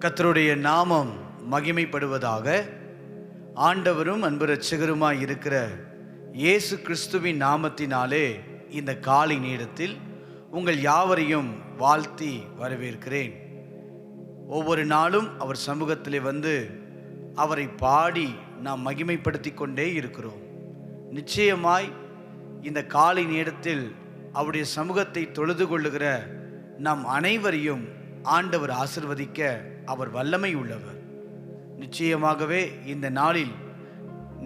கர்த்தருடைய நாமம் மகிமைப்படுவதாக. ஆண்டவரும் அன்பு இரட்சகருமாய் இருக்கிற இயேசு கிறிஸ்துவின் நாமத்தினாலே இந்த காலை நேரத்தில் உங்கள் யாவரையும் வாழ்த்தி வரவேற்கிறேன். ஒவ்வொரு நாளும் அவர் சமூகத்திலே வந்து அவரை பாடி நாம் மகிமைப்படுத்தி கொண்டே இருக்கிறோம். நிச்சயமாய் இந்த காலை நேரத்தில் அவருடைய சமூகத்தை தொழுது கொள்ளுகிற நம் அனைவரையும் ஆண்டவர் ஆசிர்வதிக்க அவர் வல்லமை உள்ளவர். நிச்சயமாகவே இந்த நாளில்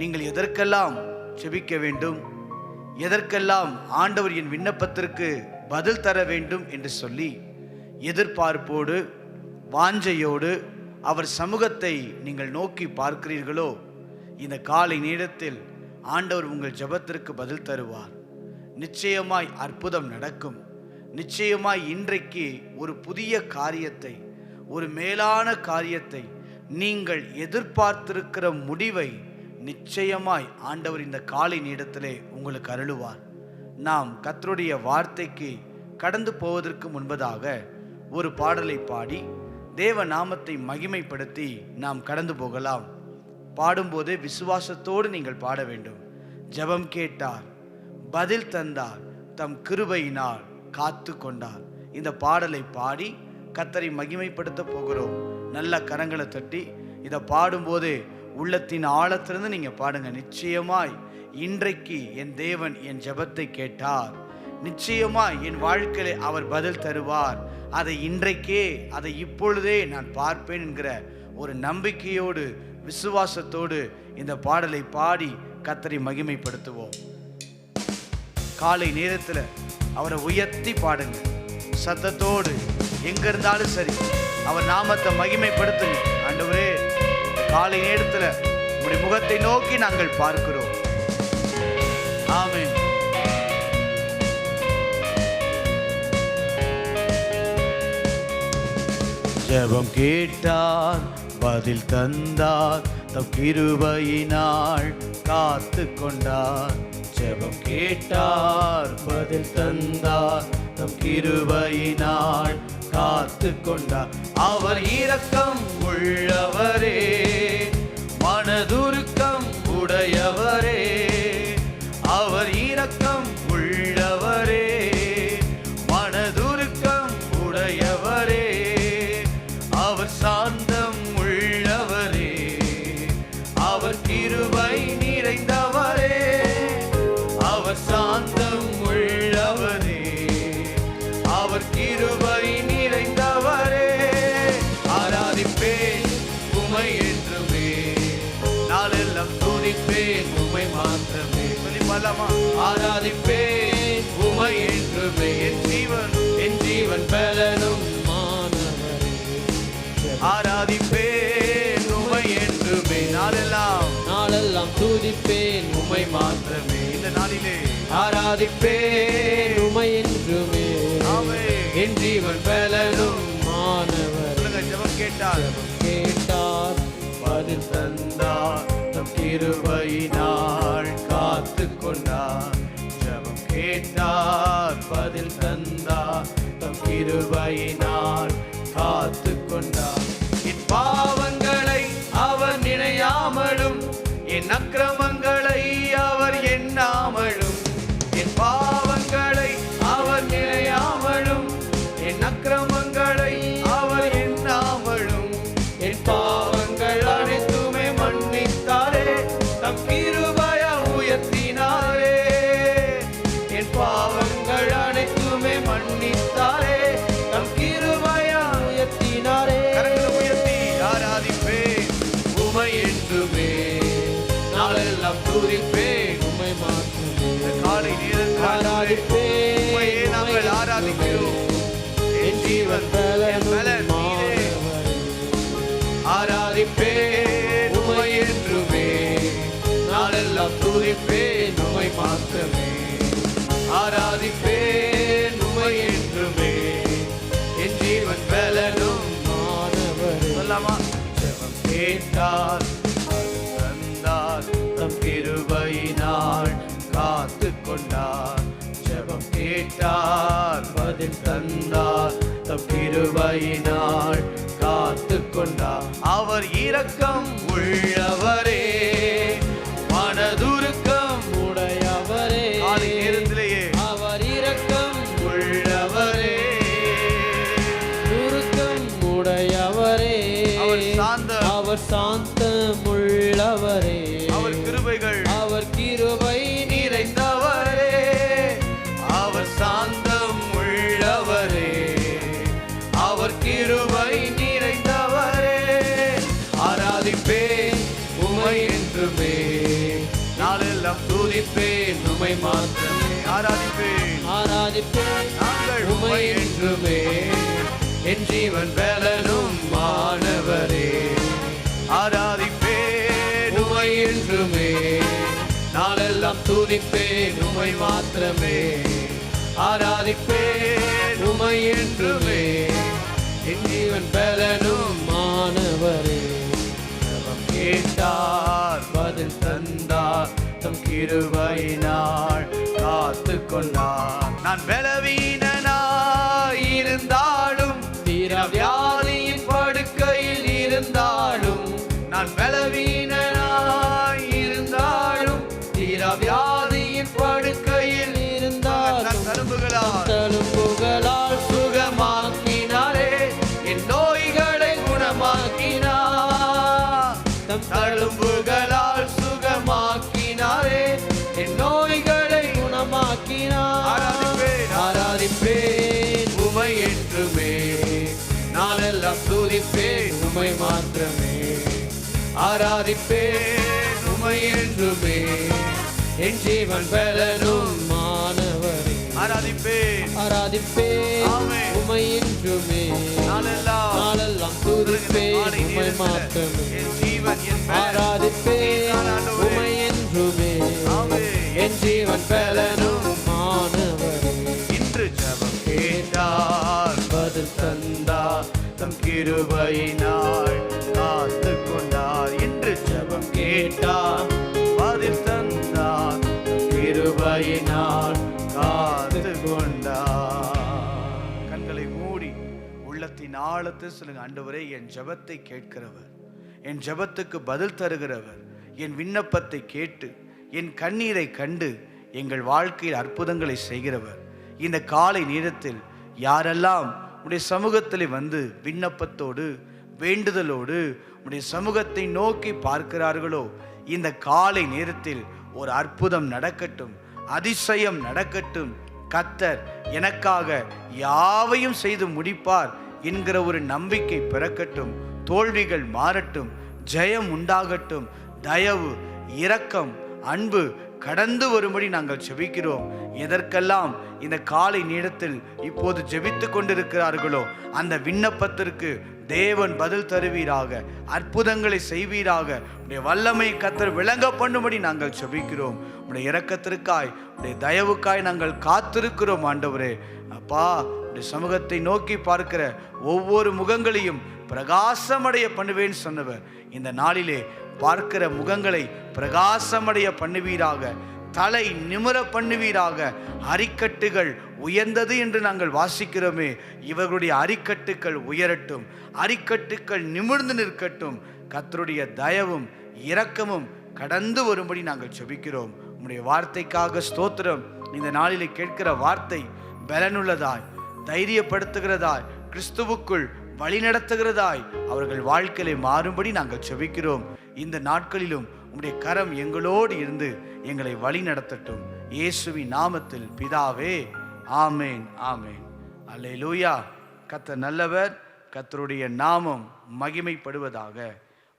நீங்கள் எதற்கெல்லாம் செபிக்க வேண்டும், எதற்கெல்லாம் ஆண்டவர் என் விண்ணப்பத்திற்கு பதில் தர வேண்டும் என்று சொல்லி எதிர்பார்ப்போடு வாஞ்சையோடு அவர் சமூகத்தை நீங்கள் நோக்கி பார்க்கிறீர்களோ, இந்த காலை நேரத்தில் ஆண்டவர் உங்கள் ஜெபத்திற்கு பதில் தருவார். நிச்சயமாய் அற்புதம் நடக்கும். நிச்சயமாய் இன்றைக்கு ஒரு புதிய காரியத்தை, ஒரு மேலான காரியத்தை, நீங்கள் எதிர்பார்த்திருக்கிற முடிவை நிச்சயமாய் ஆண்டவர் இந்த காலை நேரத்திலே உங்களுக்கு அருளுவார். நாம் கர்த்தருடைய வார்த்தைக்கு கடந்து போவதற்கு முன்பதாக ஒரு பாடலை பாடி தேவ நாமத்தை மகிமைப்படுத்தி நாம் கடந்து போகலாம். பாடும்போதே விசுவாசத்தோடு நீங்கள் பாட வேண்டும். ஜெபம் கேட்டார், பதில் தந்தார், தம் கிருபையினால் காத்து கொண்டார். இந்த பாடலை பாடி கர்த்தரை மகிமைப்படுத்த போகிறோம். நல்ல கரங்களை தட்டி இதை பாடும்போது உள்ளத்தின் ஆழத்திலிருந்து நீங்கள் பாடுங்க. நிச்சயமாய் இன்றைக்கு என் தேவன் என் ஜெபத்தை கேட்டார், நிச்சயமாய் என் வாழ்க்கையிலே அவர் பதில் தருவார், அதை இன்றைக்கே, அதை இப்பொழுதே நான் பார்ப்பேன் என்கிற ஒரு நம்பிக்கையோடு விசுவாசத்தோடு இந்த பாடலை பாடி கர்த்தரை மகிமைப்படுத்துவோம். காலை நேரத்தில் அவரை உயர்த்தி பாடுங்க. சத்தத்தோடு எங்க இருந்தாலும் சரி அவர் நாமத்தை மகிமைப்படுத்துங்க. ஆண்டவரே, காலை நேரத்தில் உம்முடைய முகத்தை நோக்கி நாங்கள் பார்க்கிறோம். ஆமென். ஜெபம் கேட்டார், பதில் தந்தார், தம் கிருபையினால் காத்து கொண்டார். ஜெபம் கேட்டார், பதில் தந்தார், தம் கிருபையினால் காத்து கொண்டார். அவர் இரக்கம் உள்ளவரே, மனதுருக்கம் உடையவரே. அவர் இரக்கம் உள்ளவரே, மனதுருக்கம் உடையவரே. அவர் சாந்தம் உள்ளவரே, அவர் கிருபை நிறைந்தவரே. அவர் சாந்தம் உள்ளவரே, அவர் கிருபை நிறைந்தவரே. ஆராதிப்பேன் உம்மை என்றுமே, நாளெல்லாம் துதிப்பேன் உம்மை மாத்திரமே. சொல்லி பலமா ஆராதிப்பேன் உம்மை என்றுமே, என் ஜீவன் பலனும் மானவரே. ஆராதிப்பேன் உம்மை என்றுமே, நாளெல்லாம் துதிப்பேன் உம்மை மாத்திரமே. இந்த நாளிலே ஆராதிப்பேன் உம்மை என்றுமே, என் ஜீவன் பலனும் மானவர். ஜெபம் கேட்டார், பதில் தந்தார், தம் கிருபையினால் காத்து கொண்டார். ஜெபம் கேட்டார், பதில் தந்தார், தம் கிருபையினால் காத்து கொண்டார். என் பாவங்களை அவர் நினையாமலும், என் அக்கிரமங்களை அவர் எண்ணாமலும். என் பாவங்களை அவர் நினையாமலும், என் அக்கிரமங்களை அவர் எண்ணாமலும். என் பாவங்கள் அனைத்துமே மன்னித்தாரே, தம் கிருபைய உயர்த்தினாரே. என் பாவங்கள் அனைத்துமே மன்னித்தாரே, தம் கிருபைய உயர்த்தினாரே. கரங்களை உயர்த்தி ஆராதிப்பேன் உம்மை என்றுமே, நாளெல்லாம் துதிப்பேன் உம்மை மாத்திரமே. காலை நேரத்தில் ஆராதிப்பேன் உம்மையே நாங்கள் ஆராதிக்கிறோம். என் ஜீவன் பலன் நீரே. ஆராதிப்பேன் உம்மை என்றுமே, நாளெல்லாம் துதிப்பேன் உம்மை மாத்திரமே. ஆராதிப்பேன் உம்மை என்றுமே, என் ஜீவன் பலனும் மானவரே. சொல்லாமா? ஜெபம் கேட்டார், தம் கிருபையினால் காத்து கொண்டார். ஜெபம் கேட்டார், பதில் தந்தார், தம் கிருபையினால் காத்து கொண்டார். உமை என்றுமே, நாளெல்லாம் துதிப்பேன் உமை மாத்திரமே. ஆராதிப்பேன் ஆராதிப்பேன் நாங்கள் உமை என்றுமே, என் ஜீவன் பலனும் மாணவரே. ஆராதிப்பேன் உமை என்றுமே, நாளெல்லாம் துதிப்பேன் உமை மாத்திரமே. ஆராதிப்பேன் உமை என்றுமே, என் ஜீவன் பலனும் மாணவரே. ஜெபம் கேட்டார் பதில் தந்தார், தம் கிருபையினால் காத்து கொண்டார். நான் பலவீனனாய் இருந்தாலும், தீர வியாதியின் படுக்கையில் இருந்தாலும், நான் பலவீனனாய் இருந்தாலும், தீர வியாதியின் படுக்கையில் இருந்தாலும், தழும்புகளால் சுகமாக்கினாரே, என் நோய்களை குணமாக்கினார். தம் தழும்புகளால் சுகமாக்கினாரே, என் நோய்களை குணமாக்கினார். ஆராதிப்பேன் உமை என்றுமே, நாளெல்லாம் துதிப்பேன் உமை மாத்திரமே. ஆராதிப்பேன் உமை என்றுமே, என் ஜீவன் பலனும் மாணவரே. ஆராதிப்பேன் ஆராதிப்பேன் உமை என்றுமே, நாளெல்லாம் துதிப்பேன் உமை மாத்திரமே. என் ஜீவன் என் ஆராதிப்பேன் உமை என்றுமே, என் ஜீவன் பலனும் மாணவரே. இன்று ஜெபம் கேட்டார் பதில் தந்தார், தம் கிருபையினால் காத்து கொண்டார். இன்று ஜெபம் கேட்டார் பதில் தந்தார், தம் கிருபையினால் காத்து கொண்டார். கண்களை மூடி உள்ளத்தின் ஆழத்தில் சொல்லுங்க, ஆண்டவரே என் ஜெபத்தை கேட்கிறவர், என் ஜெபத்துக்கு பதில் தருகிறவர், என் விண்ணப்பத்தை கேட்டு என் கண்ணீரை கண்டு எங்கள் வாழ்க்கையில் அற்புதங்களை செய்கிறவர். இந்த காலை நேரத்தில் யாரெல்லாம் உடைய சமூகத்தில் வந்து விண்ணப்பத்தோடு வேண்டுதலோடு உடைய சமூகத்தை நோக்கி பார்க்கிறார்களோ, இந்த காலை நேரத்தில் ஒரு அற்புதம் நடக்கட்டும், அதிசயம் நடக்கட்டும். கர்த்தர் எனக்காக யாவையும் செய்து முடிப்பார் என்கிற ஒரு நம்பிக்கை பிறக்கட்டும். தோல்விகள் மாறட்டும், ஜெயம் உண்டாகட்டும். தயவு, இரக்கம், அன்பு கடந்து வரும்படி நாங்கள் ஜெபிக்கிறோம். எதற்கெல்லாம் இந்த காலை நேரத்தில் இப்போது ஜெபித்து கொண்டிருக்கிறார்களோ அந்த விண்ணப்பத்திற்கு தேவன் பதில் தருவீராக, அற்புதங்களை செய்வீராக. உடைய வல்லமை கர்த்தர் விளங்க பண்ணும்படி நாங்கள் ஜெபிக்கிறோம். உடைய இரக்கத்திற்காய், உடைய தயவுக்காய் நாங்கள் காத்திருக்கிறோம். ஆண்டவரே அப்பா, உடைய சமூகத்தை நோக்கி பார்க்கிற ஒவ்வொரு முகங்களையும் பிரகாசமடைய பண்ணுவேன்னு சொன்னவர், இந்த நாளிலே பார்க்கிற முகங்களை பிரகாசமடைய பண்ணுவீராக, தலை நிமிர பண்ணுவீராக. அரிக்கட்டுகள் உயர்ந்தது என்று நாங்கள் வாசிக்கிறோமே, இவர்களுடைய அரிக்கட்டுகள் உயரட்டும், அரிக்கட்டுகள் நிமிர்ந்து நிற்கட்டும். கர்த்தருடைய தயவும் இரக்கமும் கடந்து வரும்படி நாங்கள் ஜெபிக்கிறோம். உம்முடைய வார்த்தைக்காக ஸ்தோத்திரம். இந்த நாளிலே கேட்கிற வார்த்தை பலனுள்ளதாய், தைரியப்படுத்துகிறதாய், கிறிஸ்துவுக்குள் வழிநடத்துகிறதாய் அவர்கள் வாழ்க்கையை மாறும்படி நாங்கள் ஜெபிக்கிறோம். இந்த நாட்களிலும் உம்முடைய கரம் எங்களோடு இருந்து எங்களை வழி நடத்தட்டும். இயேசுவின் நாமத்தில் பிதாவே, ஆமேன் ஆமேன். அல்லேலூயா. கர்த்தர் நல்லவர், கர்த்தருடைய நாமம் மகிமைப்படுவதாக.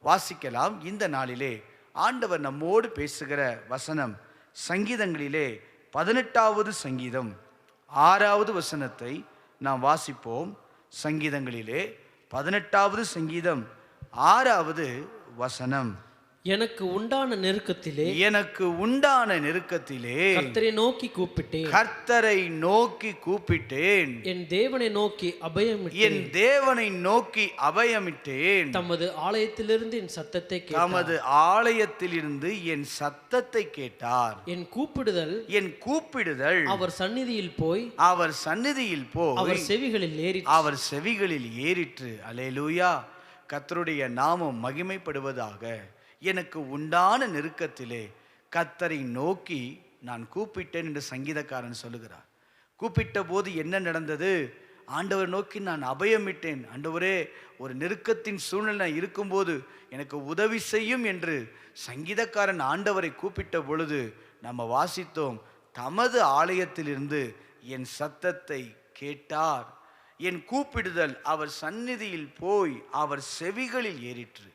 வாசிக்கலாம். இந்த நாளிலே ஆண்டவர் நம்மோடு பேசுகிற வசனம் சங்கீதங்களிலே 18வது சங்கீதம் 6வது வசனத்தை நாம் வாசிப்போம். சங்கீதங்களிலே 18வது சங்கீதம் 6வது வசனம். எனக்கு உண்டான நெருக்கத்திலே கர்த்தரை நோக்கி கூப்பிட்டேன், கர்த்தரை நோக்கி கூப்பிட்டேன், என் தேவனை நோக்கி அபயமிட்டேன். தமது ஆலயத்திலிருந்து என் சத்தத்தை கேட்டார். என் கூப்பிடுதல் அவர் சந்நிதியில் போய் அவர் செவிகளில் ஏறிற்று. அல்லேலூயா. கர்த்தருடைய நாமம் மகிமைப்படுவதாக. எனக்கு உண்டான நெருக்கத்திலே கர்த்தரை நோக்கி நான் கூப்பிட்டேன் என்று சங்கீதக்காரன் சொல்லுகிறார். கூப்பிட்ட போது என்ன நடந்தது? ஆண்டவர் நோக்கி நான் அபயமிட்டேன். ஆண்டவரே, ஒரு நெருக்கத்தின் சூழ்நிலை இருக்கும்போது எனக்கு உதவி செய்யும் என்று சங்கீதக்காரன் ஆண்டவரை கூப்பிட்ட பொழுது நம்ம வாசித்தோம், தமது ஆலயத்திலிருந்து என் சத்தத்தை கேட்டார். என் கூப்பிடுதல் அவர் சந்நிதியில் போய் அவர் செவிகளில் ஏறிற்று.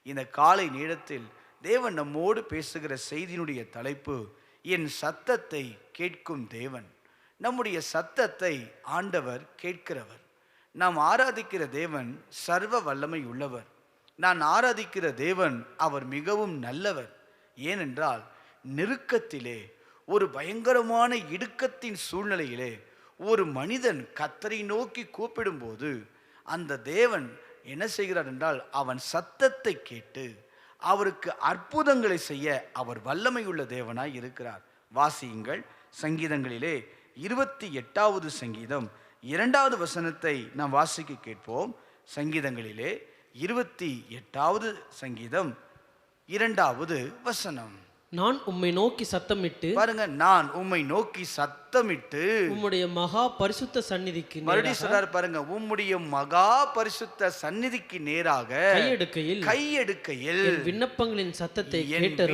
இந்த காலை நேரத்தில் தேவன் நம்மோடு பேசுகிற செய்தியினுடைய தலைப்பு என் சத்தத்தை கேட்கும் தேவன். நம்முடைய சத்தத்தை ஆண்டவர் கேட்கிறவர். நாம் ஆராதிக்கிற தேவன் சர்வ வல்லமை உள்ளவர். நான் ஆராதிக்கிற தேவன் அவர் மிகவும் நல்லவர். ஏனென்றால் நெருக்கத்திலே, ஒரு பயங்கரமான இடுக்கத்தின் சூழ்நிலையிலே ஒரு மனிதன் கர்த்தரை நோக்கி கூப்பிடும்போது அந்த தேவன் என்ன செய்கிறார் என்றால் அவன் சத்தத்தை கேட்டு அவருக்கு அற்புதங்களை செய்ய அவர் வல்லமையுள்ள தேவனாய் இருக்கிறார். வாசியுங்கள், சங்கீதங்களிலே 28வது சங்கீதம் 2வது வசனத்தை நாம் வாசிக்க கேட்போம். சங்கீதங்களிலே 28வது சங்கீதம் 2வது வசனம். நான் உம்மை நோக்கி சத்தமிட்டு, பாருங்க, நான் உம்மை நோக்கி சத்தமிட்டு உம்முடைய மகா பரிசுத்த சந்நிதிக்கு மறுபடியும் சொல்றாரு பாருங்க, உம்முடைய மகா பரிசுத்த சந்நிதிக்கு நேராக கையெடுக்கையில் என் விண்ணப்பங்களின் சத்தத்தை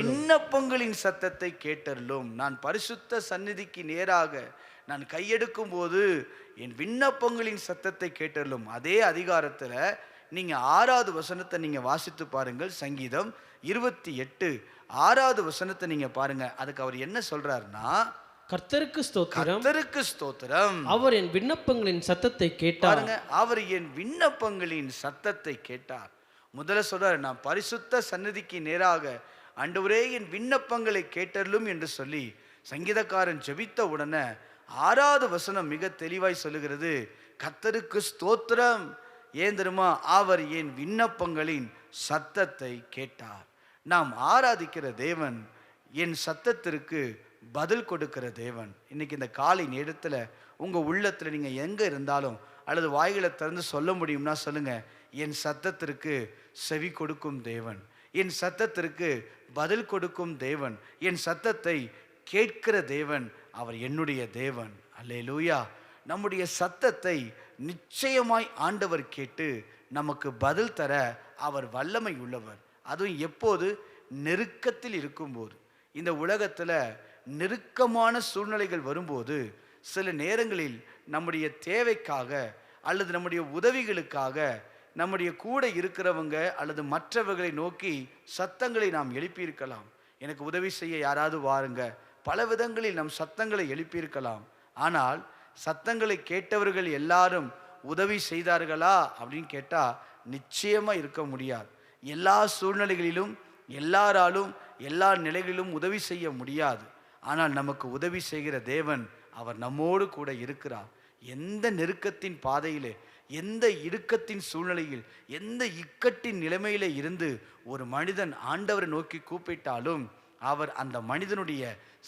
விண்ணப்பங்களின் சத்தத்தை கேட்டருளும். நான் பரிசுத்த சந்நிதிக்கு நேராக நான் கையெடுக்கும் போது என் விண்ணப்பங்களின் சத்தத்தை கேட்டருளும். அதே அதிகாரத்துல நீங்க 6வது வசனத்தை நீங்க வாசித்து பாருங்கள். சங்கீதம் 28 6வது வசனத்தை நீங்க பாருங்க. அதுக்கு அவர் என்ன சொல்றாருன்னா, கர்த்தருக்கு ஸ்தோத்திரம், கர்த்தருக்கு ஸ்தோத்திரம், அவர் என் விண்ணப்பங்களின் சத்தத்தை கேட்டார். பாருங்க, அவர் என் விண்ணப்பங்களின் சத்தத்தை கேட்டார். முதல்ல சொல்றாரு, நான் பரிசுத்த சந்நிதிக்கு நேராக ஆண்டவரே என் விண்ணப்பங்களை கேட்டருளும் என்று சொல்லி சங்கீதக்காரன் ஜெபித்த உடனே 6வது வசனம் மிக தெளிவாய் சொல்லுகிறது, கர்த்தருக்கு ஸ்தோத்திரம். ஏன் தெரியுமா? அவர் என் விண்ணப்பங்களின் சத்தத்தை கேட்டார். நாம் ஆராதிக்கிற தேவன் என் சத்தத்திற்கு பதில் கொடுக்கிற தேவன். இன்னைக்கு இந்த காலை நேரத்தில் உங்கள் உள்ளத்தில் நீங்கள் எங்கே இருந்தாலும் அல்லது வாய்களை திறந்து சொல்ல முடியும்னா சொல்லுங்க, என் சத்தத்திற்கு செவி கொடுக்கும் தேவன், என் சத்தத்திற்கு பதில் கொடுக்கும் தேவன், என் சத்தத்தை கேட்கிற தேவன், அவர் என்னுடைய தேவன். அல்லேலூயா. நம்முடைய சத்தத்தை நிச்சயமாய் ஆண்டவர் கேட்டு நமக்கு பதில் தர அவர் வல்லமை உள்ளவர். அதுவும் எப்போது? நெருக்கத்தில் இருக்கும்போது. இந்த உலகத்தில் நெருக்கமான சூழ்நிலைகள் வரும்போது சில நேரங்களில் நம்முடைய தேவைக்காக அல்லது நம்முடைய உதவிகளுக்காக நம்முடைய கூட இருக்கிறவங்க அல்லது மற்றவர்களை நோக்கி சத்தங்களை நாம் எழுப்பியிருக்கலாம். எனக்கு உதவி செய்ய யாராவது வாருங்க, பல விதங்களில் நம் சத்தங்களை எழுப்பியிருக்கலாம். ஆனால் சத்தங்களை கேட்டவர்கள் எல்லாரும் உதவி செய்தார்களா அப்படின்னு கேட்டால் நிச்சயமாக இருக்க முடியாது. எல்லா சூழ்நிலைகளிலும் எல்லாராலும் எல்லா நிலைகளிலும் உதவி செய்ய முடியாது. ஆனால் நமக்கு உதவி செய்கிற தேவன் அவர் நம்மோடு கூட இருக்கிறார். எந்த நெருக்கத்தின் பாதையிலே, எந்த இடுக்கத்தின் சூழ்நிலையில், எந்த இக்கட்டின் நிலைமையில இருந்து ஒரு மனிதன் ஆண்டவரை நோக்கி கூப்பிட்டாலும் அவர் அந்த மனிதனுடைய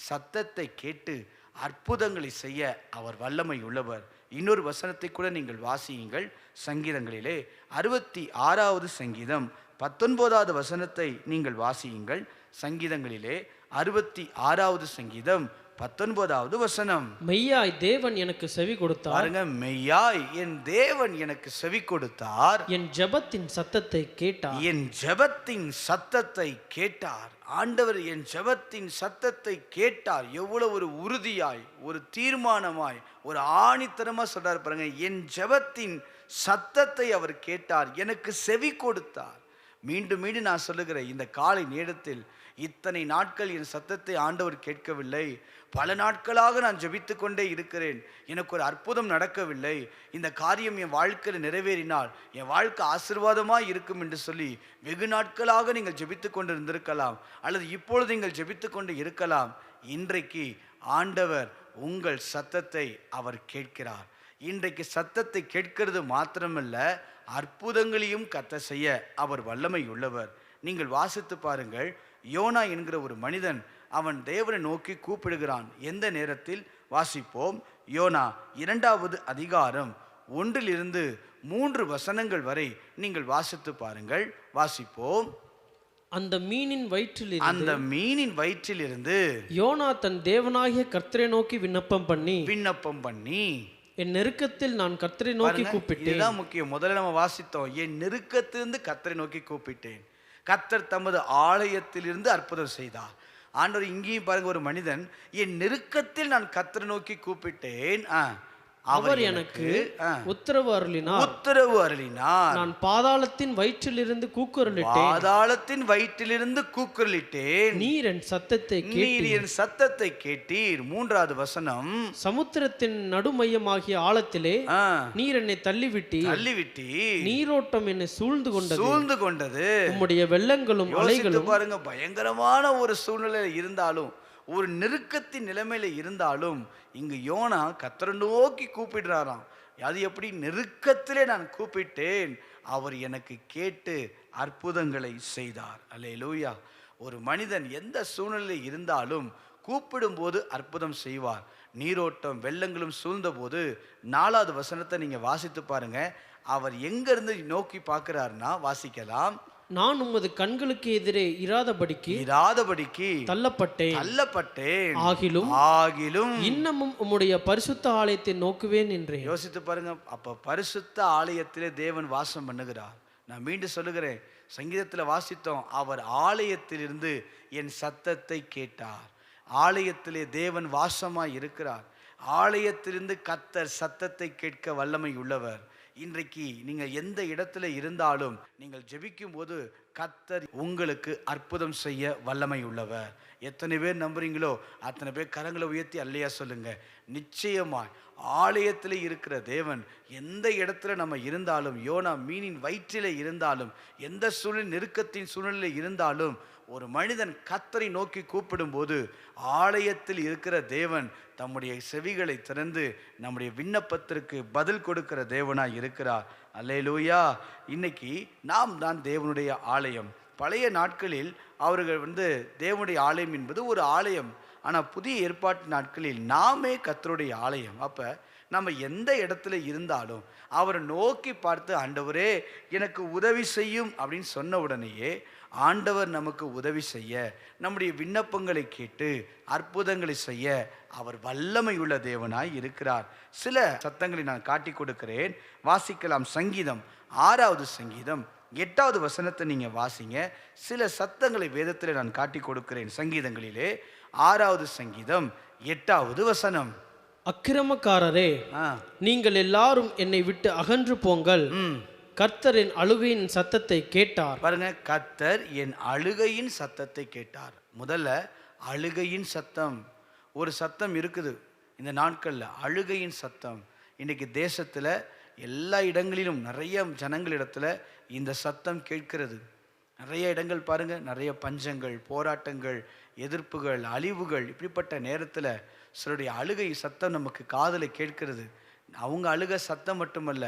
சத்தத்தை கேட்டு அற்புதங்களை செய்ய அவர் வல்லமை உள்ளவர். இன்னொரு வசனத்தை கூட நீங்கள் வாசியுங்கள். சங்கீதங்களிலே 66வது சங்கீதம் 19வது வசனத்தை நீங்கள் வாசியுங்கள். சங்கீதங்களிலே 66வது சங்கீதம் 19வது வசனம். மெய்யாய் தேவன் எனக்கு செவி கொடுத்தார். பாருங்க, மெய்யாய் என் தேவன் எனக்கு செவி கொடுத்தார், என் ஜெபத்தின் சத்தத்தை கேட்டார், என் ஜெபத்தின் சத்தத்தை கேட்டார். ஆண்டவர் என் ஜெபத்தின் சத்தத்தை கேட்டார். எவ்வளவு ஒரு உறுதியாய், ஒரு தீர்மானமாய், ஒரு ஆணித்தனமா சொல்றாரு பாருங்க. என் ஜெபத்தின் சத்தத்தை அவர் கேட்டார், எனக்கு செவி கொடுத்தார். மீண்டும் மீண்டும் நான் சொல்லுகிறேன், இந்த காலை நேரத்தில் இத்தனை நாட்கள் என் சத்தத்தை ஆண்டவர் கேட்கவில்லை. பல நாட்களாக நான் ஜெபித்து கொண்டே இருக்கிறேன், எனக்கு ஒரு அற்புதம் நடக்கவில்லை. இந்த காரியம் என் வாழ்க்கையில் நிறைவேறினால் என் வாழ்க்கை ஆசீர்வாதமாக இருக்கும் என்று சொல்லி வெகு நாட்களாக நீங்கள் ஜெபித்து கொண்டு இருந்திருக்கலாம், அல்லது இப்பொழுது நீங்கள் ஜெபித்து கொண்டு இருக்கலாம். இன்றைக்கு ஆண்டவர் உங்கள் சத்தத்தை அவர் கேட்கிறார். இன்றைக்கு சத்தத்தை கேட்கிறது மாத்திரமல்ல, அற்புதங்களையும் கத்த செய்ய அவர் வல்லமை உள்ளவர். நீங்கள் வாசித்து பாருங்கள், யோனா என்கிற ஒரு மனிதன் அவன் தேவனை நோக்கி கூப்பிடுகிறான். எந்த நேரத்தில்? வாசிப்போம். யோனா 2வது அதிகாரம் 1-3 வசனங்கள் வரை நீங்கள் வாசித்து பாருங்கள். வாசிப்போம். அந்த மீனின் வயிற்றிலிருந்து யோனா தன் தேவனாகிய கர்த்தரை நோக்கி விண்ணப்பம் பண்ணி என் நெருக்கத்தில் நான் கர்த்தரை நோக்கி கூப்பிட்டேன். இதுதான் முக்கியம். முதல்ல நம்ம வாசித்தோம், என் நெருக்கத்திலிருந்து கர்த்தரை நோக்கி கூப்பிட்டேன். கர்த்தர் தமது ஆலயத்திலிருந்து அற்புதம் செய்தார். ஆண்டவர் இங்கேயும் பாருங்க, ஒரு மனிதன் என் நெருக்கத்தில் நான் கர்த்தரை நோக்கி கூப்பிட்டேன், அவர் எனக்கு உத்தரவு அருளினார். நான் பாதாளத்தின் வயிற்றிலிருந்து கூக்குரலிட்டேன். நீர் என் சத்தத்தை கேட்டீர். மூன்றாவது வசனம், சமுத்திரத்தின் நடுமையமாகிய ஆழத்திலே நீர் என்னை தள்ளிவிட்டீர். நீரோட்டம் என்னை சூழ்ந்து கொண்டது. உம்முடைய வெள்ளங்களும் அலைகளும். பாருங்க, பயங்கரமான ஒரு சூழ்நிலை இருந்தாலும், ஒரு நெருக்கத்தின் நிலைமையில இருந்தாலும், இங்கு யோனா கர்த்தரை நோக்கி கூப்பிடுறாராம். அது எப்படி? நெருக்கத்திலே நான் கூப்பிட்டேன், அவர் எனக்கு கேட்டு அற்புதங்களை செய்தார். அல்லேலூயா. ஒரு மனிதன் எந்த சூழ்நிலை இருந்தாலும் கூப்பிடும் போது அற்புதம் செய்வார். நீரோட்டம் வெள்ளங்களும் சூழ்ந்த போது 4வது வசனத்தை நீங்க வாசித்து பாருங்க. அவர் எங்க இருந்து நோக்கி பார்க்கிறார்னா, வாசிக்கலாம். நான் உமது கண்களுக்கு எதிரே இராதபடிக்கு தள்ளப்பட்டேன். ஆகிலும் இன்னமும் உம்முடைய பரிசுத்த ஆலயத்தை நோக்குவேன் என்றேன். யோசித்து பாருங்க. அப்ப பரிசுத்த ஆலயத்திலே தேவன் வாசம் பண்ணுகிறார். நான் மீண்டும் சொல்லுகிறேன், சங்கீதத்தில் வாசித்தோம், அவர் ஆலயத்திலிருந்து என் சத்தத்தை கேட்டார். ஆலயத்திலே தேவன் வாசமாய் இருக்கிறார். ஆலயத்திலிருந்து கர்த்தர் சத்தத்தை கேட்க வல்லமை உள்ளவர். இன்றைக்கு நீங்கள் எந்த இடத்துல இருந்தாலும் நீங்கள் ஜெபிக்கும் போது கர்த்தர் உங்களுக்கு அற்புதம் செய்ய வல்லமை உள்ளவர். எத்தனை பேர் நம்புறீங்களோ அத்தனை பேர் கரங்களை உயர்த்தி அல்லையா சொல்லுங்க. நிச்சயமாய் ஆலயத்தில் இருக்கிற தேவன் எந்த இடத்துல நம்ம இருந்தாலும், யோனா மீனின் வயிற்றில் இருந்தாலும், எந்த சூழ்நிலை நெருக்கத்தின் சூழ்நிலை இருந்தாலும், ஒரு மனிதன் கர்த்தரை நோக்கி கூப்பிடும் போது ஆலயத்தில் இருக்கிற தேவன் தம்முடைய செவிகளை திறந்து நம்முடைய விண்ணப்பத்திற்கு பதில் கொடுக்கிற தேவனாய் இருக்கிறார். அல்லேலூயா. இன்னைக்கு நாம் தான் தேவனுடைய ஆலயம். பழைய நாட்களில் அவர்கள் தேவனுடைய ஆலயம் என்பது ஒரு ஆலயம். ஆனால் புதிய ஏற்பாட்டு நாட்களில் நாமே கர்த்தருடைய ஆலயம். அப்போ நம்ம எந்த இடத்துல இருந்தாலும் அவரை நோக்கி பார்த்து, ஆண்டவரே எனக்கு உதவி செய்யும் அப்படின்னு சொன்ன உடனேயே ஆண்டவர் நமக்கு உதவி செய்ய, நம்முடைய விண்ணப்பங்களை கேட்டு அற்புதங்களை செய்ய அவர் வல்லமை உள்ள தேவனாய் இருக்கிறார். சில சத்தங்களை நான் காட்டி கொடுக்கிறேன், வாசிக்கலாம். சங்கீதம் 6வது சங்கீதம் 8வது வசனத்தை நீங்க வாசிங்க. சில சத்தங்களை வேதத்தில் நான் காட்டி கொடுக்கிறேன். சங்கீதங்களிலே 6வது சங்கீதம் 8வது வசனம். அக்கிரமக்காரரே, நீங்கள் எல்லாரும் என்னை விட்டு அகன்று போங்கள். கர்த்தர் என் அழுகையின் சத்தத்தை கேட்டார். பாருங்க, கர்த்தர் என் அழுகையின் சத்தத்தை கேட்டார். முதல்ல அழுகையின் சத்தம். ஒரு சத்தம் இருக்குது இந்த நாட்களில், அழுகையின் சத்தம். இன்னைக்கு தேசத்தில் எல்லா இடங்களிலும் நிறைய ஜனங்களிடத்துல இந்த சத்தம் கேட்கிறது. நிறைய இடங்கள் பாருங்க, நிறைய பஞ்சங்கள், போராட்டங்கள், எதிர்ப்புகள், அழிவுகள். இப்படிப்பட்ட நேரத்தில் சிலருடைய அழுகை சத்தம் நமக்கு காதில் கேட்கிறது. அவங்க அழுகை சத்தம் மட்டுமல்ல,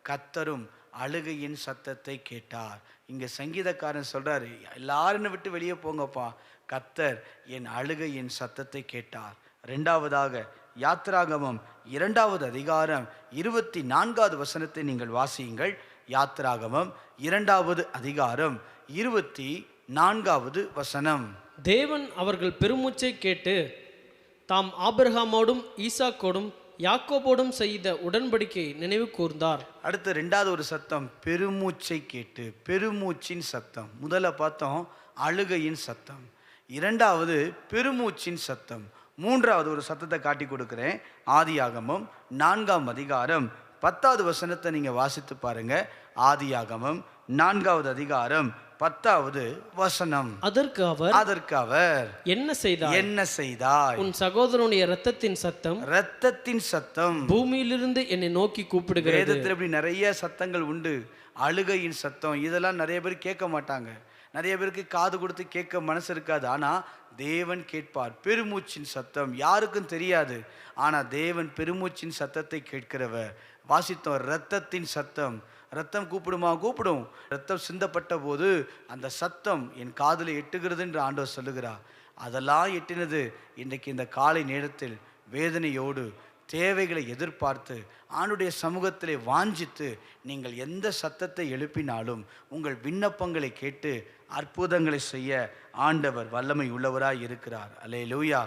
கர்த்தரும் அழுகையின் சத்தத்தை கேட்டார். இங்கே சங்கீதக்காரன் சொல்றாரு, எல்லாரும் விட்டு வெளியே போங்கப்பா, கர்த்தர் என் அழுகையின் சத்தத்தை கேட்டார். 2வதாக யாத்திராகமம் 2வது அதிகாரம் 24வது வசனத்தை நீங்கள் வாசியுங்கள். யாத்திராகமம் 2வது அதிகாரம் 24வது வசனம். தேவன் அவர்கள் பெருமூச்சை கேட்டு தாம் ஆபிரகாமோடும் ஈசாக்கோடும் யாக்கோபோடும் செய்த உடன்படிக்கை நினைவு கூர்ந்தார். அடுத்து 2வது ஒரு சத்தம், பெருமூச்சை கேட்டு. பெருமூச்சின் சத்தம். முதல்ல பார்த்தோம் அழுகையின் சத்தம், 2வது பெருமூச்சின் சத்தம், 3வது ஒரு சத்தத்தை காட்டி கொடுக்கிறேன். ஆதியாகமம் 4ஆம் அதிகாரம் 10வது வசனத்தை நீங்க வாசித்து பாருங்க. ஆதியாகமம் 4வது அதிகாரம் 10வது வசனம். அதற்கு அவர் என்ன செய்தாய்? உன் சகோதரனுடைய இரத்தத்தின் சத்தம் பூமியிலிருந்து என்னை நோக்கி கூப்பிடுகிறது. வேதத்தில் இப்படி நிறைய சத்தங்கள் உண்டு. அழுகையின் சத்தம், இதெல்லாம் நிறைய பேர் கேட்க மாட்டாங்க. நிறைய பேருக்கு காது கொடுத்து கேட்க மனசு இருக்காது. ஆனா தேவன் கேட்பார். பெருமூச்சின் சத்தம் யாருக்கும் தெரியாது, ஆனா தேவன் பெருமூச்சின் சத்தத்தை கேட்கிறவர். வாசித்தோம் இரத்தத்தின் சத்தம். ரத்தம் கூப்பிடும். ரத்தம் சிந்தப்பட்ட போது அந்த சத்தம் என் காதில் எட்டுகிறது என்று ஆண்டவர் சொல்லுகிறார். அதெல்லாம் எட்டினது இன்றைக்கு இந்த காலை நேரத்தில் வேதனையோடு தேவைகளை எதிர்பார்த்து ஆண்டுடைய சமூகத்திலே வாஞ்சித்து நீங்கள் எந்த சத்தத்தை எழுப்பினாலும் உங்கள் விண்ணப்பங்களை கேட்டு அற்புதங்களை செய்ய ஆண்டவர் வல்லமை உள்ளவராய் இருக்கிறார். அல்லேலூயா.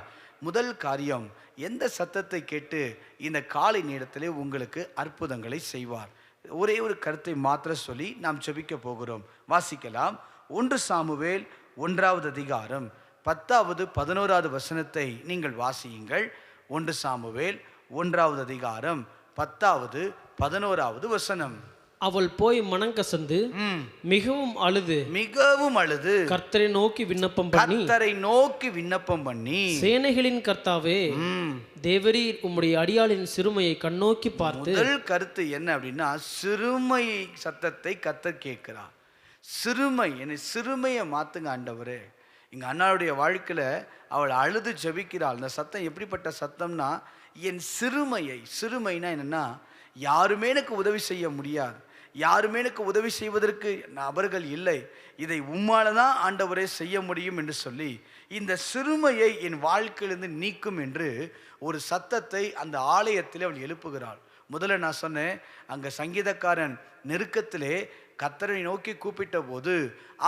முதல் காரியம், எந்த சத்தத்தை கேட்டு இந்த காலை நேரத்திலே உங்களுக்கு அற்புதங்களை செய்வார். ஒரே ஒரு கருத்தை மாத்திர சொல்லி நாம் ஜெபிக்க போகிறோம். வாசிக்கலாம். 1 சாமுவேல் 1வது அதிகாரம் 10வது 11வது வசனத்தை நீங்கள் வாசியுங்கள். 1 சாமுவேல் 1வது அதிகாரம் 10வது 11வது வசனம். அவள் போய் மனங்கசந்து மிகவும் அழுது மிகவும் அழுது கர்த்தரை நோக்கி விண்ணப்பம் பண்ணி கர்த்தரை நோக்கி விண்ணப்பம் பண்ணி, சேனைகளின் கர்த்தாவே தேவரீர் உம்முடைய அடியாளின் சிறுமையை கண்ணோக்கி பார்த்து. முதல் கருத்து என்ன அப்படின்னா, சிறுமை சத்தத்தை கர்த்தர் கேட்கிறார். சிறுமை, என்னை சிறுமையை மாத்துங்க ஆண்டவரே. இங்க அண்ணாவுடைய வாழ்க்கையில அவள் அழுது ஜெபிக்கிறாள். அந்த சத்தம் எப்படிப்பட்ட சத்தம்னா, என் சிறுமையை, சிறுமைனா என்னன்னா, யாருமே எனக்கு உதவி செய்ய முடியாது, யாருமே எனக்கு உதவி செய்வதற்கு அவர்கள் இல்லை, இதை உம்மால தான் ஆண்டவரே செய்ய முடியும் என்று சொல்லி இந்த சிறுமையை என் வாழ்க்கையிலிருந்து நீக்கும் என்று ஒரு சத்தத்தை அந்த ஆலயத்தில் அவள் எழுப்புகிறாள். முதல்ல நான் சொன்னேன், அங்கே சங்கீதக்காரன் நெருக்கத்திலே கர்த்தரை நோக்கி கூப்பிட்ட போது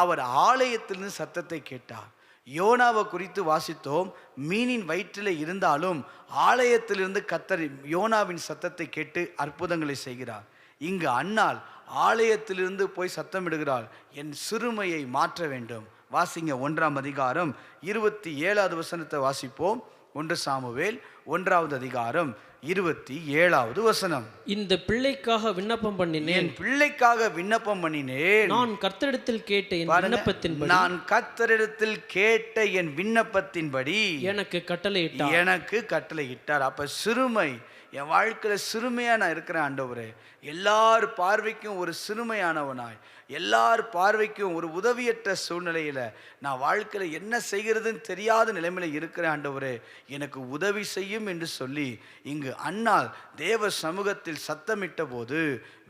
அவர் ஆலயத்திலிருந்து சத்தத்தை கேட்டார். யோனாவை குறித்து வாசித்தோம், மீனின் வயிற்றில் இருந்தாலும் ஆலயத்திலிருந்து கர்த்தர் யோனாவின் சத்தத்தை கேட்டு அற்புதங்களை செய்கிறார். இங்கு அன்னாள் ஆலயத்திலிருந்து போய் சத்தமிடுகிறாள், என் சிறுமையை மாற்ற வேண்டும். வாசிங்க 1ஆம் அதிகாரம் 27வது வசனத்தை வாசிப்போம். 1 சாமுவேல் 1வது அதிகாரம் 27வது வசனம். இந்த பிள்ளைக்காக விண்ணப்பம் பண்ணினேன், என் பிள்ளைக்காக விண்ணப்பம் பண்ணினேன், நான் கர்த்தரிடத்தில் கேட்ட என் விண்ணப்பத்தின்படி, நான் கர்த்தரிடத்தில் கேட்ட என் விண்ணப்பத்தின்படி எனக்கு கட்டளையிட்டார். எனக்கு கட்டளையிட்டார். அப்ப சிறுமை, என் வாழ்க்கையில சிறுமையா நான் இருக்கிறேன் ஆண்டவரே, எல்லார் பார்வைக்கும் ஒரு சிறுமையானவனாய், எல்லார் பார்வைக்கும் ஒரு உதவியற்ற சூழ்நிலையில நான் வாழ்க்கையில என்ன செய்கிறதுன்னு தெரியாத நிலைமையில இருக்கிறேன் ஆண்டவரே, எனக்கு உதவி செய்யும் என்று சொல்லி இங்கு அன்னாள் தேவ சமூகத்தில் சத்தமிட்ட போது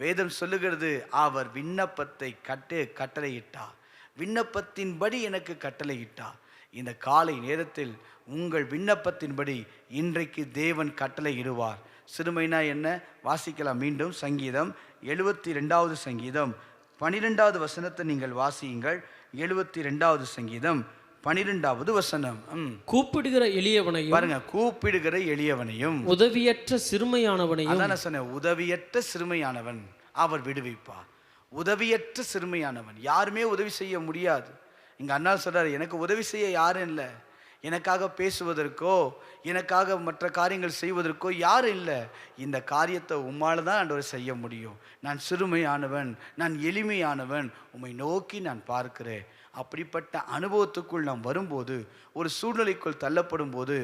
வேதம் சொல்லுகிறது, அவர் விண்ணப்பத்தை கட்டளையிட்டார். விண்ணப்பத்தின்படி எனக்கு கட்டளையிட்டார். இந்த காலை நேரத்தில் உங்கள் விண்ணப்பத்தின்படி இன்றைக்கு தேவன் கட்டளையிடுவார். சிறுமைனா என்ன? வாசிக்கலாம் மீண்டும். சங்கீதம் 72வது சங்கீதம் 12வது வசனத்தை நீங்கள் வாசியுங்கள். 72வது சங்கீதம் 12வது வசனம். கூப்பிடுகிற எளியவனையும், பாருங்க, கூப்பிடுகிற எளியவனையும் உதவியற்ற சிறுமையானவனையும், அதான் சொன்னேன், உதவியற்ற சிறுமையானவன் அவர் விடுவிப்பார். உதவியற்ற சிறுமையானவன், யாருமே உதவி செய்ய முடியாது. இங்க அண்ணா சொல்றாரு, எனக்கு உதவி செய்ய யாரும் இல்லை, எனக்காக பேசுவதற்கோ எனக்காக மற்ற காரியங்கள் செய்வதற்கோ யாரும் இல்லை. இந்த காரியத்தை உம்மால தான் ஆண்டவர் செய்ய முடியும். நான் சிறுமையானவன், நான் எளிமையானவன், உம்மை நோக்கி நான் பார்க்கிறேன். அப்படிப்பட்ட அனுபவத்துக்குள் நாம் வரும்போது, ஒரு சூழ்நிலைக்குள் தள்ளப்படும் போது,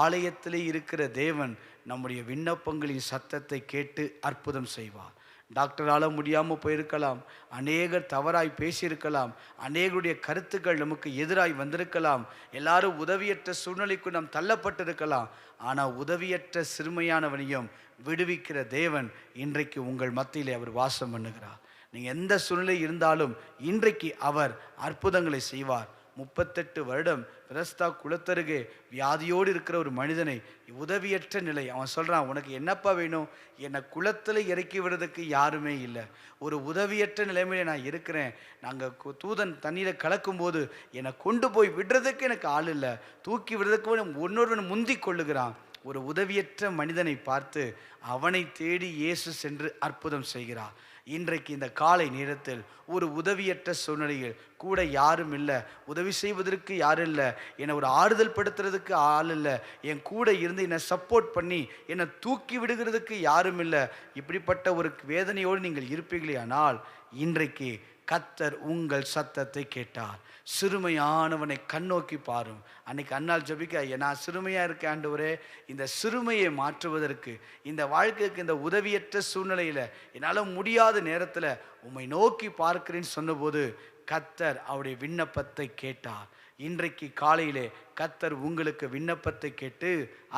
ஆலயத்திலே இருக்கிற தேவன் நம்முடைய விண்ணப்பங்களின் சத்தத்தை கேட்டு அற்புதம் செய்வார். டாக்டரால் முடியாமல் போயிருக்கலாம், அநேகர் தவறாய் பேசியிருக்கலாம், அநேகருடைய கருத்துக்கள் நமக்கு எதிராய் வந்திருக்கலாம், எல்லாரும் உதவியற்ற சூழ்நிலைக்கு நாம் தள்ளப்பட்டிருக்கலாம். ஆனால் உதவியற்ற சிறுமையானவனையும் விடுவிக்கிற தேவன் இன்றைக்கு உங்கள் மத்தியிலே அவர் வாசம் பண்ணுகிறார். நீங்கள் எந்த சூழ்நிலை இருந்தாலும் இன்றைக்கு அவர் அற்புதங்களை செய்வார். 38 வருடம் பிரஸ்தா குளத்தருகே வியாதியோடு இருக்கிற ஒரு மனிதனை, உதவியற்ற நிலை, அவன் சொல்கிறான், உனக்கு என்னப்பா வேணும்? என்னை குளத்தில் இறக்கி விடுறதுக்கு யாருமே இல்லை, ஒரு உதவியற்ற நிலைமையில நான் இருக்கிறேன். நாங்கள் தூதன் தண்ணீரை கலக்கும்போது என்னை கொண்டு போய் விடுறதுக்கு எனக்கு ஆள் இல்லை, தூக்கி விடுறதுக்கு ஒன்னொருவன் முந்தி கொள்ளுகிறான். ஒரு உதவியற்ற மனிதனை பார்த்து அவனை தேடி இயேசு சென்று அற்புதம் செய்கிறார். இன்றைக்கு இந்த காலை நேரத்தில் ஒரு உதவியற்ற சூழ்நிலையில் கூட யாரும் இல்லை, உதவி செய்வதற்கு யாரும் இல்லை, என்னை ஒரு ஆறுதல் படுத்துறதுக்கு ஆள் இல்லை, என் கூட இருந்து என்னை சப்போர்ட் பண்ணி என்னை தூக்கி விடுகிறதுக்கு யாரும் இல்லை, இப்படிப்பட்ட ஒரு வேதனையோடு நீங்கள் இருப்பீர்களே, ஆனால் இன்றைக்கு கர்த்தர் உங்கள் சத்தத்தை கேட்டார். சிறுமையானவனை கண்ணோக்கி பாரும். அன்னைக்கு அண்ணால் ஜபிக்க, நான் சிறுமையாக இருக்கேன் ஆண்டவரே, இந்த சிறுமையை மாற்றுவதற்கு, இந்த வாழ்க்கைக்கு, இந்த உதவியற்ற சூழ்நிலையில் என்னால் முடியாத நேரத்தில் உம்மை நோக்கி பார்க்கிறேன்னு சொன்னபோது கர்த்தர் அவருடைய விண்ணப்பத்தை கேட்டார். இன்றைக்கு காலையிலே கர்த்தர் உங்களுக்கு விண்ணப்பத்தை கேட்டு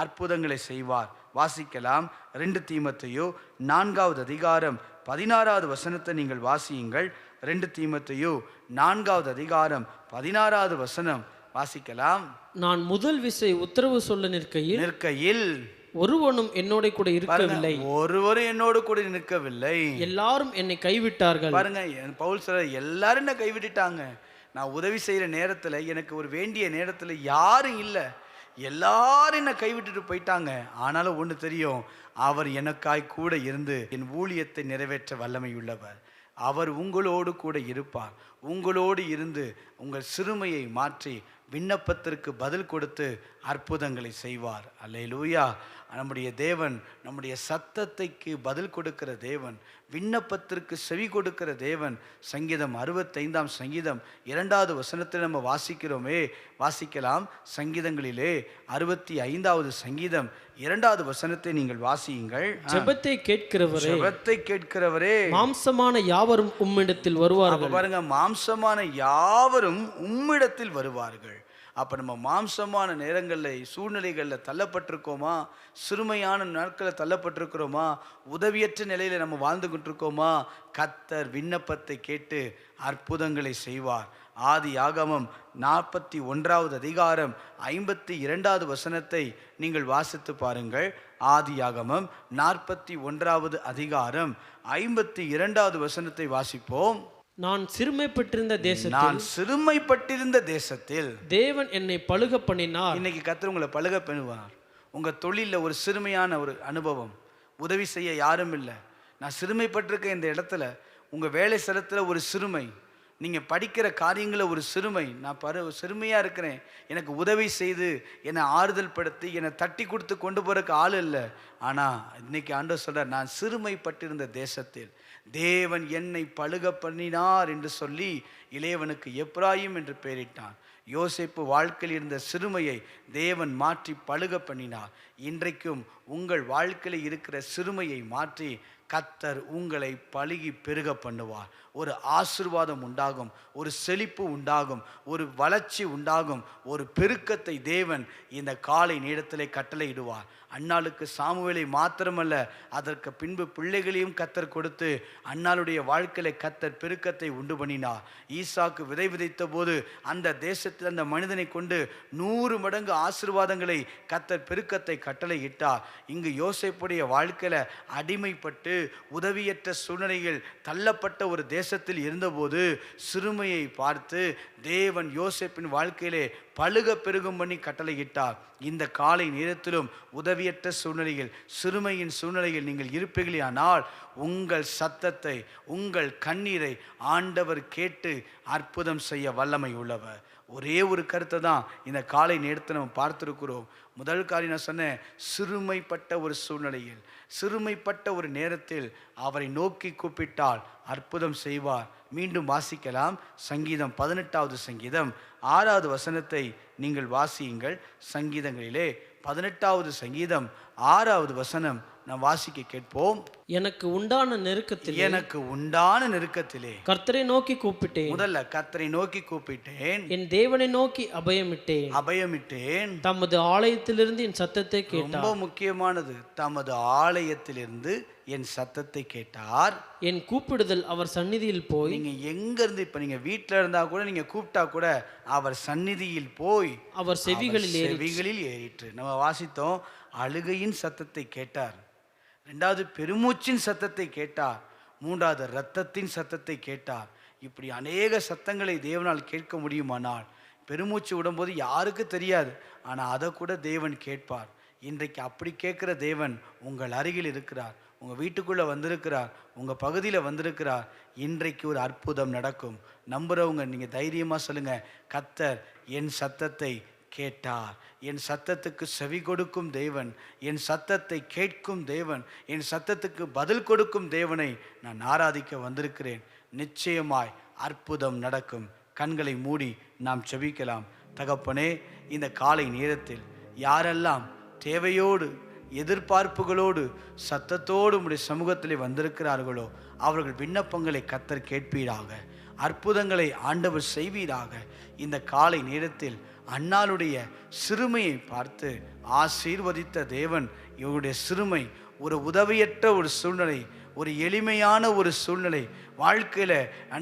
அற்புதங்களை செய்வார். வாசிக்கலாம். 2 தீமோத்தேயு 4வது அதிகாரம் 16வது வசனத்தை நீங்கள் வாசியுங்கள். 2 தீமோத்தேயு 4வது அதிகாரம் 16வது வசனம் வாசிக்கலாம். நான் முதல் விசை உத்தரவு சொல்ல நிற்கையில் ஒருவனும் என்னோட கூட இருக்கவில்லை, ஒருவரும் என்னோடு கூட நிற்கவில்லை, எல்லாரும் என்னை கைவிட்டார்கள். பாருங்க, பவுல் சொல்ற, எல்லாரும் என்ன கைவிட்டுட்டாங்க. நான் உதவி செய்யற நேரத்துல, எனக்கு ஒரு வேண்டிய நேரத்துல யாரும் இல்லை, எல்லாரும் என்ன கைவிட்டுட்டு போயிட்டாங்க. ஆனாலும் ஒன்று தெரியும், அவர் எனக்காய் கூட இருந்து என் ஊழியத்தை நிறைவேற்ற வல்லமை உள்ளவர். அவர் உங்களோடு கூட இருப்பார். உங்களோடு இருந்து உங்கள் சிறுமையை மாற்றி விண்ணப்பத்திற்கு பதில் கொடுத்து அற்புதங்களை செய்வார். அல்லேலூயா. நம்முடைய தேவன் நம்முடைய சத்தத்தைக்கு பதில் கொடுக்கிற தேவன், விண்ணப்பத்திற்கு செவி கொடுக்கிற தேவன். சங்கீதம் 65 சங்கீதம் 2வது வசனத்தில் நம்ம வாசிக்கிறோமே, வாசிக்கலாம். சங்கீதங்களிலே 65வது சங்கீதம் 2வது வசனத்தை நீங்கள் வாசியுங்கள். ஜெபத்தை கேட்கிறவரே, ஜெபத்தை கேட்கிறவரே, மாம்சமான யாவரும் உம்மிடத்தில் வருவார்கள். பாருங்க, மாம்சமான யாவரும் உம்மிடத்தில் வருவார்கள். அப்போ நம்ம மாம்சமான நேரங்களில் சூழ்நிலைகளில் தள்ளப்பட்டிருக்கோமா? சிறுமையான நாட்களில் தள்ளப்பட்டிருக்கிறோமா? உதவியற்ற நிலையில் நம்ம வாழ்ந்துகிட்டு இருக்கோமா? கர்த்தர் விண்ணப்பத்தை கேட்டு அற்புதங்களை செய்வார். ஆதியாகமம் 41வது அதிகாரம் 52வது வசனத்தை நீங்கள் வாசித்து பாருங்கள். ஆதியாகமம் 41வது அதிகாரம் 52வது வசனத்தை வாசிப்போம். நான் சிறுமைப்பட்டிருந்த தேசத்தில் தேவன் என்னை பழுக பண்ணினார். இன்னைக்கு கர்த்தர் உங்களை பழுக பண்ணுவார். உங்க தொழிலில் ஒரு சிறுமையான ஒரு அனுபவம், உதவி செய்ய யாரும் இல்லை, நான் சிறுமைப்பட்டிருக்க இந்த இடத்துல, உங்க வேலை ஸ்தலத்தில் ஒரு சிறுமை, நீங்கள் படிக்கிற காரியங்களில் ஒரு சிறுமை, நான் சிறுமையாக இருக்கிறேன், எனக்கு உதவி செய்து என்னை ஆறுதல் படுத்தி என்னை தட்டி கொடுத்து கொண்டு போகிறக்கு ஆள் இல்லை. ஆனால் இன்னைக்கு ஆண்டவர் சொல்கிறார், நான் சிறுமைப்பட்டிருந்த தேசத்தில் தேவன் என்னை பழுக பண்ணினார் என்று சொல்லி இளையவனுக்கு எப்ராயிம் என்று பெயரிட்டான். யோசேப்பு வாழ்க்கையில் இருந்த சிறுமையை தேவன் மாற்றி பழுக பண்ணினார். இன்றைக்கும் உங்கள் வாழ்க்கையில் இருக்கிற சிறுமையை மாற்றி கர்த்தர் உங்களை பழுகி பெருக பண்ணுவார். ஒரு ஆசீர்வாதம் உண்டாகும், ஒரு செழிப்பு உண்டாகும், ஒரு வளர்ச்சி உண்டாகும், ஒரு பெருக்கத்தை தேவன் இந்த காலை நேரத்திலே கட்டளையிடுவார். அன்னாளுக்கு சாமுவேலை மாத்திரமல்ல, அதற்கு பின்பு பிள்ளைகளையும் கர்த்தர் கொடுத்து அன்னாளுடைய வாழ்க்கையில கர்த்தர் பெருக்கத்தை உண்டு பண்ணினார். ஈசாக்கு விதை விதைத்த போது அந்த தேசத்தில் அந்த மனிதனை கொண்டு 100 மடங்கு ஆசீர்வாதங்களை கர்த்தர் பெருக்கத்தை கட்டளையிட்டார். இங்கு யோசேப்புடைய வாழ்க்கையில அடிமைப்பட்டு உதவியற்ற சூழ்நிலையில் தள்ளப்பட்ட ஒரு தேசத்தில் இருந்தபோது சிறுமையை பார்த்து தேவன் யோசேப்பின் வாழ்க்கையிலே பழுக பெருகும் பண்ணி கட்டளையிட்டார். இந்த காலை நேரத்திலும் உதவியற்ற சூழ்நிலையில், சிறுமையின் சூழ்நிலையில் நீங்கள் இருப்பீர்களானால் உங்கள் சத்தத்தை, உங்கள் கண்ணீரை ஆண்டவர் கேட்டு அற்புதம் செய்ய வல்லமை உள்ளவர். ஒரே ஒரு கருத்தை தான் இந்த காலை நேரத்தை நம்ம பார்த்துருக்கிறோம். முதல் காரியம் நான் சொன்னேன், சிறுமைப்பட்ட ஒரு சூழ்நிலையில், சிறுமைப்பட்ட ஒரு நேரத்தில் அவரை நோக்கி கூப்பிட்டால் அற்புதம் செய்வார். மீண்டும் வாசிக்கலாம். சங்கீதம் 18வது சங்கீதம் 6வது வசனத்தை நீங்கள் வாசியுங்கள். சங்கீதங்களிலே 18வது சங்கீதம் 6வது வசனம் நாம் வாசிக்க கேட்போம். எனக்கு உண்டான நெருக்கத்திலே கர்த்தரை நோக்கி கூப்பிட்டேன். முதல்ல கர்த்தரை நோக்கி கூப்பிட்டேன், என் தேவனை நோக்கி அபயமிட்டேன். தமது ஆலயத்திலிருந்து என் சத்தத்தை கேட்டார். ரொம்ப முக்கியமானது, தமது ஆலயத்திலிருந்து என் சத்தத்தை கேட்டார். என் கூப்பிடுதல் அவர் சந்நிதியில் போய், நீங்க எங்க இருந்து, இப்ப நீங்க வீட்டுல இருந்தா கூட, நீங்க கூப்பிட்டா கூட அவர் சந்நிதியில் போய் அவர் செவிகளில் ஏறிற்று. நம்ம வாசித்தோம், அழுகையின் சத்தத்தை கேட்டார். 2வது பெருமூச்சின் சத்தத்தை கேட்டார். 3வது இரத்தத்தின் சத்தத்தை கேட்டார். இப்படி அநேக சத்தங்களை தேவனால் கேட்க முடியுமானால், பெருமூச்சு விடும்போது யாருக்கு தெரியாது, ஆனால் அதை கூட தேவன் கேட்பார். இன்றைக்கு அப்படி கேட்குற தேவன் உங்கள் அருகில் இருக்கிறார், உங்கள் வீட்டுக்குள்ளே வந்திருக்கிறார், உங்கள் பகுதியில் வந்திருக்கிறார். இன்றைக்கு ஒரு அற்புதம் நடக்கும். நம்புகிறவங்க நீங்கள் தைரியமாக சொல்லுங்கள், கர்த்தர் என் சத்தத்தை கேட்டார். என் சத்தத்துக்கு செவி கொடுக்கும் தேவன், என் சத்தத்தை கேட்கும் தேவன், என் சத்தத்துக்கு பதில் கொடுக்கும் தேவனை நான் ஆராதிக்க வந்திருக்கிறேன். நிச்சயமாய் அற்புதம் நடக்கும். கண்களை மூடி நாம் செபிக்கலாம். தகப்பனே, இந்த காலை நேரத்தில் யாரெல்லாம் தேவையோடு, எதிர்பார்ப்புகளோடு, சத்தத்தோடு உம்முடைய சமூகத்திலே வந்திருக்கிறார்களோ அவர்கள் விண்ணப்பங்களை கர்த்தர் கேட்பீராக. அற்புதங்களை ஆண்டவர் செய்வீராக. இந்த காலை நேரத்தில் அன்னாளுடைய சிறுமையை பார்த்து ஆசீர்வதித்த தேவன் இவருடைய சிறுமை, ஒரு உதவியற்ற ஒரு சூழ்நிலை, ஒரு எளிமையான ஒரு சூழ்நிலை, வாழ்க்கையில்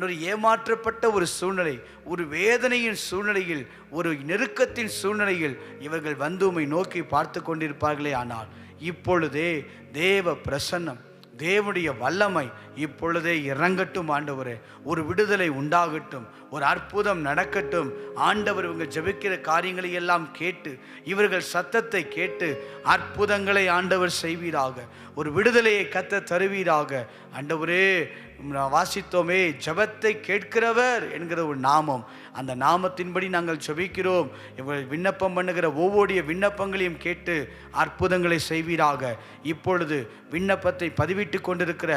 ஒரு ஏமாற்றப்பட்ட ஒரு சூழ்நிலை, ஒரு வேதனையின் சூழ்நிலையில், ஒரு நெருக்கத்தின் சூழ்நிலையில் இவர்கள் வந்து உம்மை நோக்கி பார்த்து கொண்டிருப்பார்களே. ஆனால் இப்பொழுதே தேவ பிரசன்னம், தேவனுடைய வல்லமை இப்பொழுதே இறங்கட்டும். ஆண்டவரே, ஒரு விடுதலை உண்டாகட்டும், ஒரு அற்புதம் நடக்கட்டும். ஆண்டவர் இவங்க ஜெபிக்கிற காரியங்களை எல்லாம் கேட்டு, இவர்கள் சத்தத்தை கேட்டு அற்புதங்களை ஆண்டவர் செய்வீராக. ஒரு விடுதலையை கர்த்தர் தருவீராக. ஆண்டவரே, வாசித்தோமே, ஜெபத்தை கேட்கிறவர் என்கிற ஒரு நாமம். அந்த நாமத்தின்படி நாங்கள் ஜெபிக்கிறோம். விண்ணப்பம் பண்ணுகிற ஒவ்வொரு விண்ணப்பங்களையும் கேட்டு அற்புதங்களை செய்வீராக. இப்பொழுது விண்ணப்பத்தை பதிவிட்டு கொண்டிருக்கிற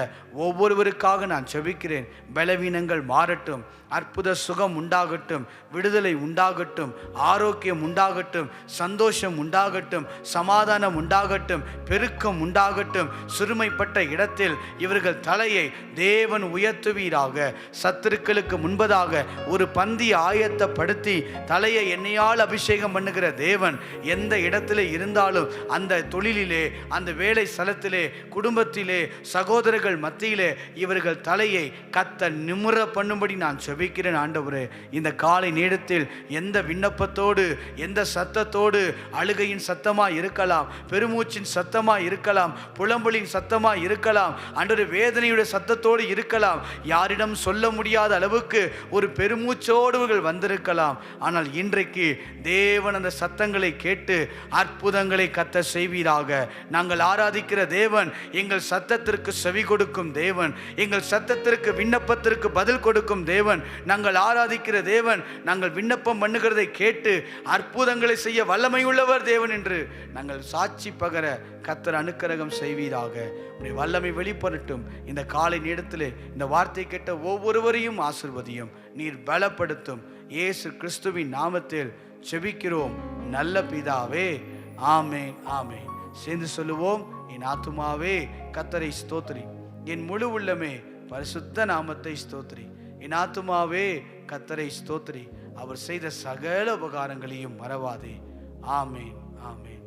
ஒவ்வொருவருக்காக நான் ஜெபிக்கிறேன். பலவீனங்கள் மாறட்டும், அற்புத சுகம் உண்டாகட்டும், விடுதலை உண்டாகட்டும், ஆரோக்கியம் உண்டாகட்டும், சந்தோஷம் உண்டாகட்டும், சமாதானம் உண்டாகட்டும், பெருக்கம் உண்டாகட்டும். சிறுமைப்பட்ட இடத்தில் இவர்கள் தலையை தேவன் உயர்த்துவீராக. சத்துருக்களுக்கு முன்பதாக ஒரு பந்தி ஆயத்தப்படுத்தி தலையை எண்ணெயால் அபிஷேகம் பண்ணுகிற தேவன் எந்த இடத்திலே இருந்தாலும், அந்த தொழிலிலே, அந்த வேலை ஸ்தலத்திலே, குடும்பத்திலே, சகோதரர்கள் மத்தியிலே இவர்கள் தலையை கர்த்தர் நிமிர பண்ணும்படி நான் ஜெபிக்கிறேன். ஆண்டவரே, இந்த காலை நேரத்தில் எந்த விண்ணப்பத்தோடு, எந்த சத்தத்தோடு, அழுகையின் சத்தமா இருக்கலாம், பெருமூச்சின் சத்தமா இருக்கலாம், புலம்பலின் சத்தமா இருக்கலாம், ஆண்டவரே வேதனையுடைய சத்தத்தோடு இருக்கலாம், யாரிடம் சொல்ல முடியாத அளவுக்கு ஒரு பெருமூச்சோடு வந்திருக்கலாம். ஆனால் இன்றைக்கு தேவன் அந்த சத்தங்களை கேட்டு அற்புதங்களை கர்த்தர் செய்வீராக. நாங்கள் ஆராதிக்கிற தேவன் எங்கள் சத்தத்திற்கு செவி கொடுக்கும் தேவன், எங்கள் சத்தத்திற்கு விண்ணப்பத்திற்கு பதில் கொடுக்கும் தேவன். நாங்கள் ஆராதிக்கிற தேவன் நாங்கள் விண்ணப்பம் பண்ணுகிறதை கேட்டு அற்புதங்களை செய்ய வல்லமை உள்ளவர் தேவன் என்று நாங்கள் சாட்சி பகர கர்த்தர் அனுக்கிரகம் செய்வீராக. உடைய வல்லமை வெளிப்படட்டும். இந்த காலை நேரத்திலே இந்த வார்த்தை கேட்ட ஒவ்வொருவரையும் ஆசீர்வதியும், நீர் பலப்படுத்தும். இயேசு கிறிஸ்துவின் நாமத்தில் ஜெபிக்கிறோம் நல்ல பிதாவே, ஆமென், ஆமென். சேர்ந்து சொல்லுவோம். என் ஆத்துமாவே கர்த்தரை ஸ்தோத்திரி, என் முழு உள்ளமே பரிசுத்த நாமத்தை ஸ்தோத்திரி. என் ஆத்துமாவே கர்த்தரை ஸ்தோத்திரி, அவர் செய்த சகல உபகாரங்களையும் மறவாதே. ஆமென், ஆமென்.